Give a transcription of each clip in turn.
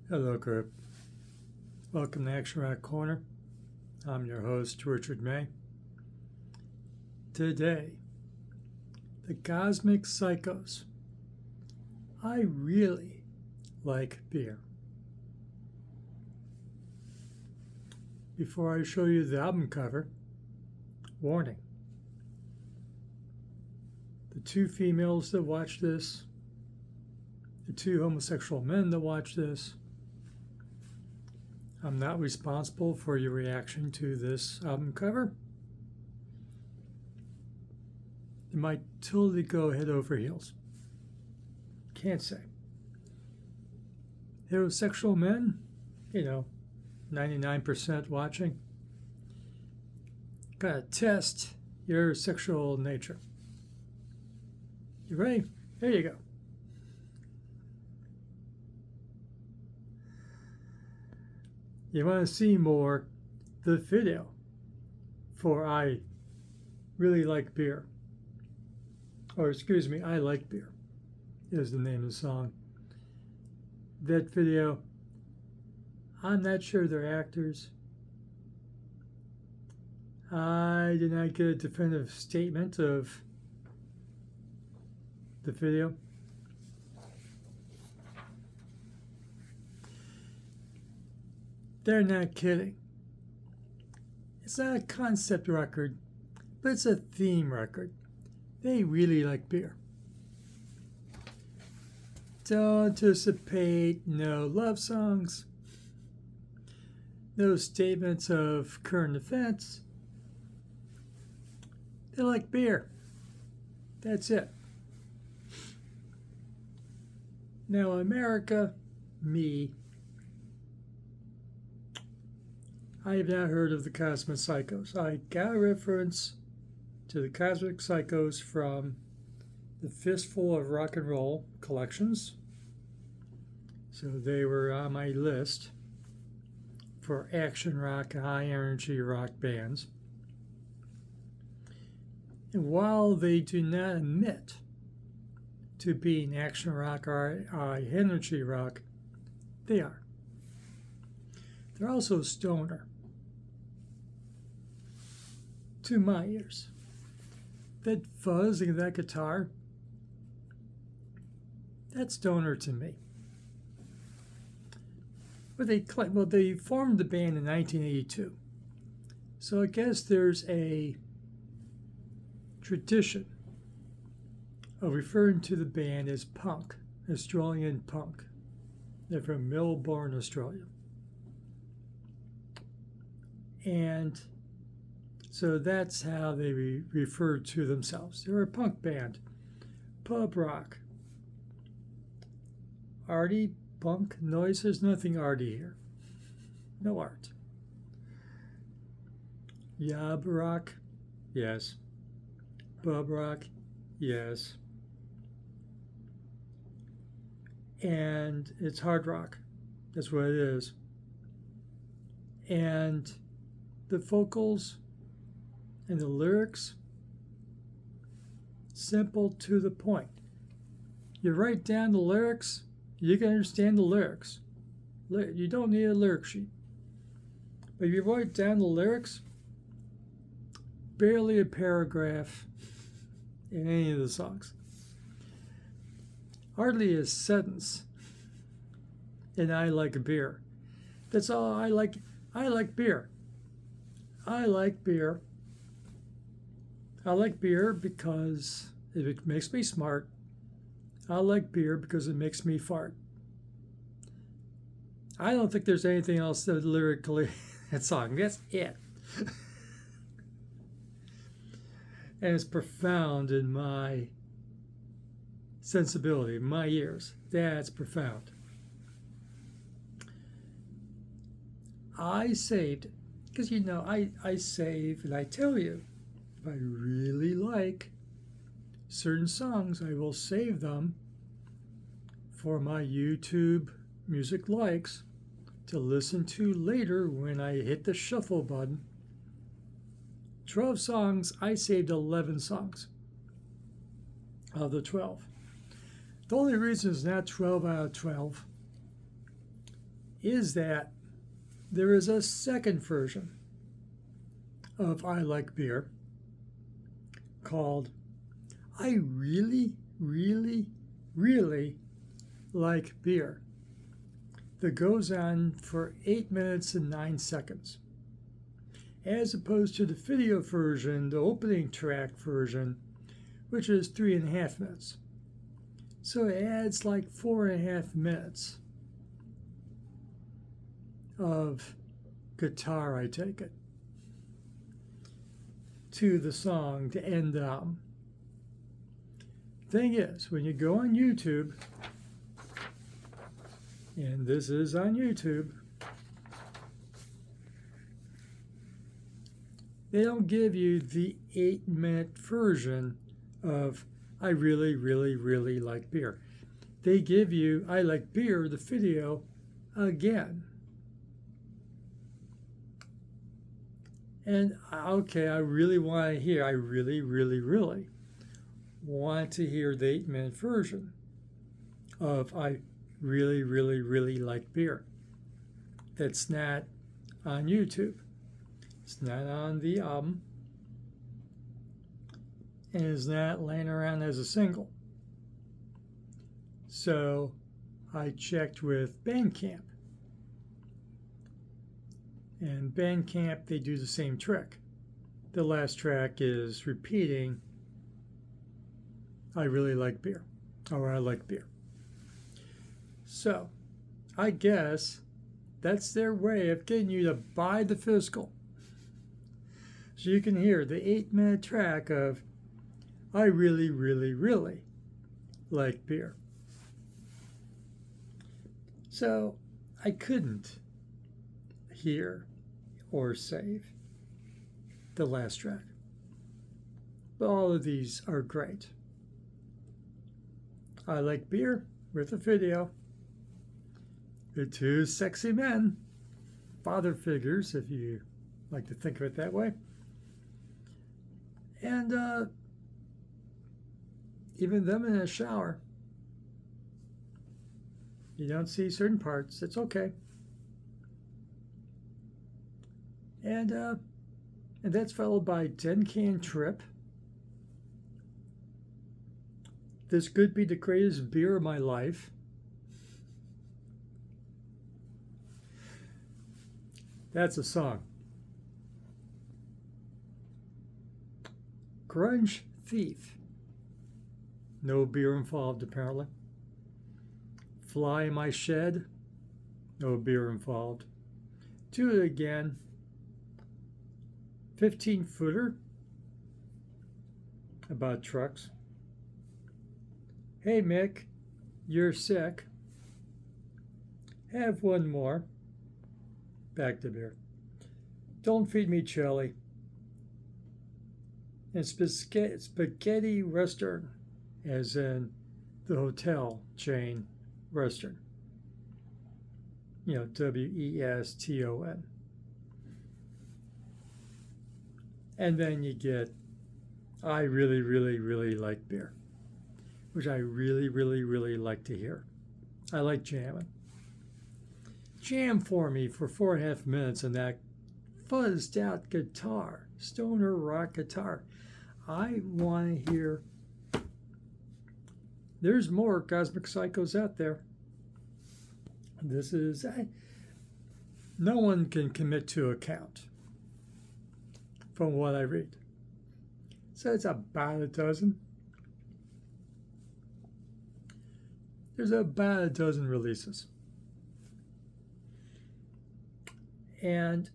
Hello, group. Welcome to Action Rock Corner. I'm your host, Richard May. Today, the Cosmic Psychos. I really like beer. Before I show you the album cover, warning. The two females that watch this, the two homosexual men that watch this, I'm not responsible for your reaction to this album cover. It might totally go head over heels. Can't say. Heterosexual men, 99% watching. Gotta test your sexual nature. You ready? There you go. You want to see more, the video for I Really Like Beer. Or excuse me, I Like Beer is the name of the song. That video, I'm not sure they're actors. I did not get a definitive statement of the video. They're not kidding. It's not a concept record, but it's a theme record. They really like beer. Don't anticipate no love songs, no statements of current events. They like beer. That's it. Now, America, me, I have not heard of the Cosmic Psychos. I got a reference to the Cosmic Psychos from the Fistful of Rock and Roll collections. So they were on my list for action rock, high energy rock bands. And while they do not admit to being action rock or high energy rock, they are. They're also stoner. To my ears. That fuzz in that guitar, that's stoner to me. But they formed the band in 1982. So I guess there's a tradition of referring to the band as punk, Australian punk. They're from Melbourne, Australia. And so that's how they refer to themselves. They're a punk band, pub rock. Arty, punk, noise, there's nothing arty here. No art. Yob rock, yes. Pub rock, yes. And it's hard rock. That's what it is. And the vocals and the lyrics, simple to the point. You write down the lyrics, you can understand the lyrics. You don't need a lyric sheet. But if you write down the lyrics, barely a paragraph in any of the songs. Hardly a sentence in I Like Beer. That's all I like. I like beer. I like beer. I like beer because it makes me smart. I like beer because it makes me fart. I don't think there's anything else that lyrically that song. That's it. And it's profound in my sensibility, my ears. That's profound. I saved it. Because, I save and I tell you, if I really like certain songs, I will save them for my YouTube music likes to listen to later when I hit the shuffle button. 12 songs, I saved 11 songs of the 12. The only reason it's not 12 out of 12 is that there is a second version of I Like Beer called I Really, Really, Really Like Beer that goes on for 8 minutes and 9 seconds, as opposed to the video version, the opening track version, which is 3.5 minutes. So it adds like 4.5 minutes of guitar, I take it, to the song to end the album. Thing is, when you go on YouTube, and this is on YouTube, they don't give you the 8-minute version of I Really, Really, Really Like Beer. They give you I Like Beer, the video, again. And okay, I really want to hear, I really, really, really want to hear the 8-minute version of I Really, Really, Really Like Beer. That's not on YouTube. It's not on the album. And it's not laying around as a single. So I checked with Bandcamp. And Bandcamp, they do the same trick. The last track is repeating I really like beer, or I like beer. So I guess that's their way of getting you to buy the physical. So you can hear the 8-minute track of I really, really, really like beer. So I couldn't hear or save the last track. But all of these are great. I Like Beer with a video. The two sexy men, father figures, if you like to think of it that way. And even them in a shower. You don't see certain parts, it's okay. And that's followed by 10 Can Trip. This could be the greatest beer of my life. That's a song. Grunge Thief. No beer involved, apparently. Fly in My Shed. No beer involved. Do It Again. 15-footer. About trucks. Hey Mick, you're sick. Have one more. Back to beer. Don't Feed Me Chili. And spaghetti Western, as in the hotel chain Western. You know, Weston. And then you get I Really, Really, Really Like Beer, which I really, really, really like to hear. I like jamming. Jam for me for 4.5 minutes on that fuzzed out guitar, stoner rock guitar. I want to hear. There's more Cosmic Psychos out there. This is, no one can commit to a count from what I read. So it's about a dozen. There's about a dozen releases. And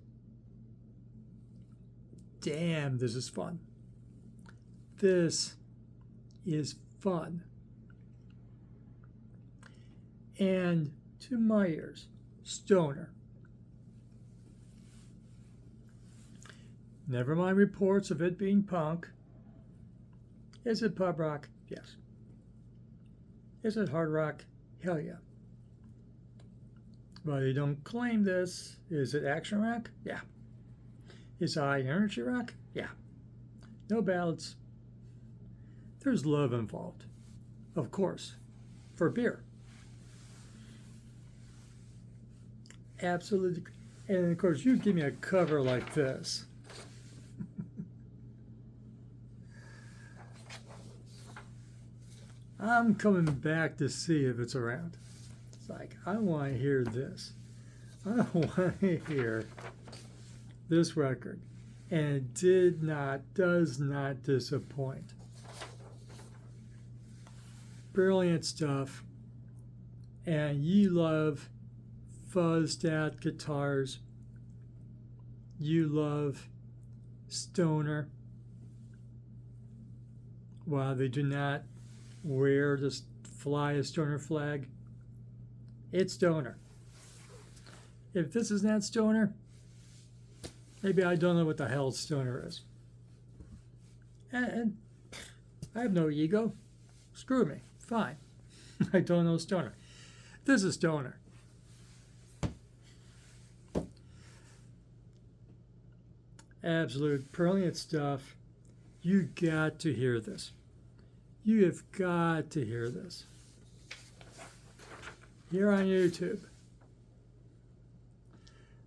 damn, this is fun. This is fun. And to my ears, stoner. Never mind reports of it being punk. Is it pub rock? Yes. Is it hard rock? Hell yeah. But they don't claim this. Is it action rock? Yeah. Is it high energy rock? Yeah. No ballads. There's love involved. Of course. For beer. absolutely. And of course, you give me a cover like this. I'm coming back to see if it's around. It's like, I want to hear this. I want to hear this record. And it does not disappoint. Brilliant stuff. And you love fuzzed out guitars. You love stoner. While they do not wear the fly a stoner flag, it's stoner. If this is not stoner, maybe I don't know what the hell stoner is. And I have no ego. Screw me. Fine. I don't know stoner. This is stoner. Absolute brilliant stuff. You got to hear this. You have got to hear this. Here on YouTube.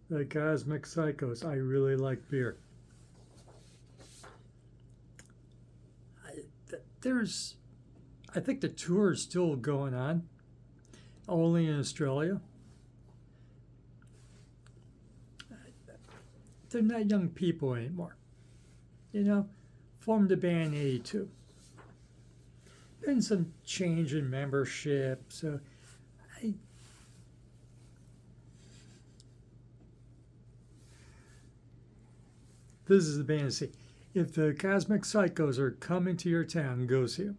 The Cosmic Psychos. I really like beer. I think the tour is still going on, only in Australia. They're not young people anymore. You know, formed the band in '82. Been some change in membership, so this is the band to see. If the Cosmic Psychos are coming to your town, go see them.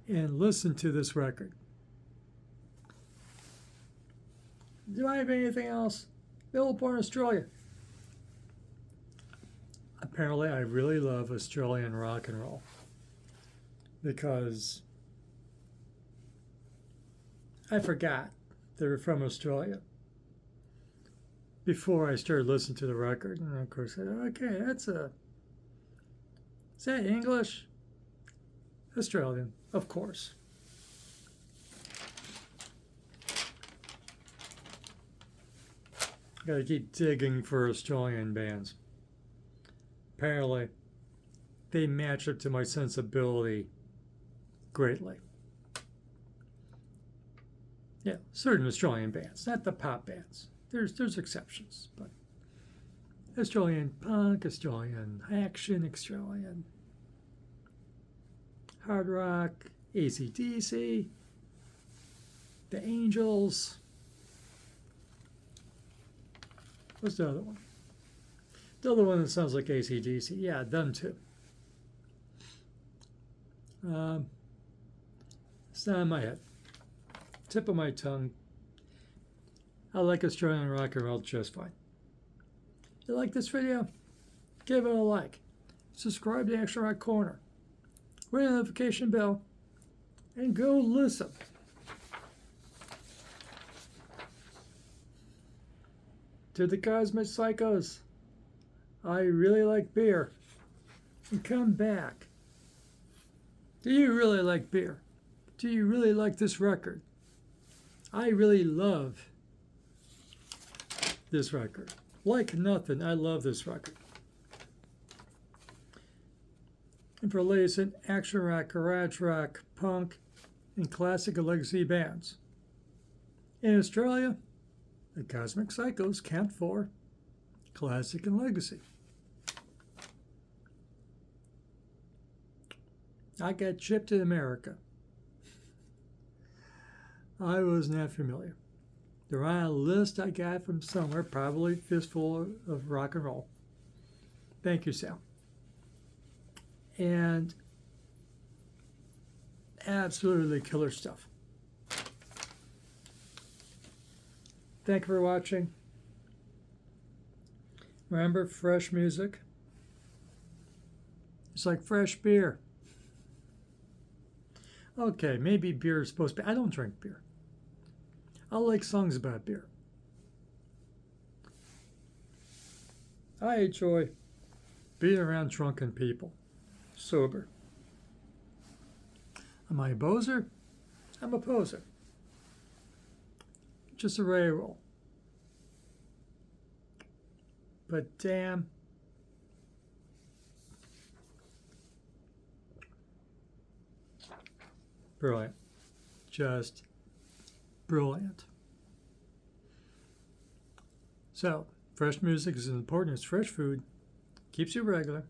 And listen to this record. Do I have anything else? Melbourne, Australia. Apparently, I really love Australian rock and roll. Because I forgot they were from Australia before I started listening to the record. And of course, I said, okay, is that English? Australian, of course. Gotta keep digging for Australian bands. Apparently, they match up to my sensibility greatly. Yeah, certain Australian bands, not the pop bands. There's exceptions, but Australian punk, Australian action, Australian hard rock, AC/DC, the Angels. What's the other one? The other one that sounds like AC/DC. Yeah, them too. It's not in my head. Tip of my tongue. I like Australian rock and roll just fine. You like this video? Give it a like. Subscribe to Action Rock Corner. Ring the notification bell. And go listen. To the Cosmic Psychos. I really like beer. And come back. Do you really like beer? Do you really like this record? I really love this record. Like nothing, I love this record. And for latest in action rock, garage rock, punk, and classic and legacy bands. In Australia, the Cosmic Psychos count for classic and legacy. I got shipped to America. I was not familiar. They're on a list I got from somewhere, probably fistful of rock and roll. Thank you, Sal. And absolutely killer stuff. Thank you for watching. Remember, fresh music. It's like fresh beer. Okay, maybe beer is supposed to be. I don't drink beer. I like songs about beer. I enjoy being around drunken people, sober. Am I a poser? I'm a poser. Just a ray roll. But damn, brilliant. Just brilliant. So, fresh music is as important as fresh food. Keeps you regular.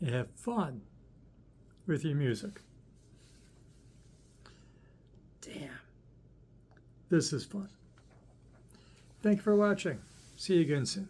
You have fun with your music. Damn. This is fun. Thank you for watching. See you again soon.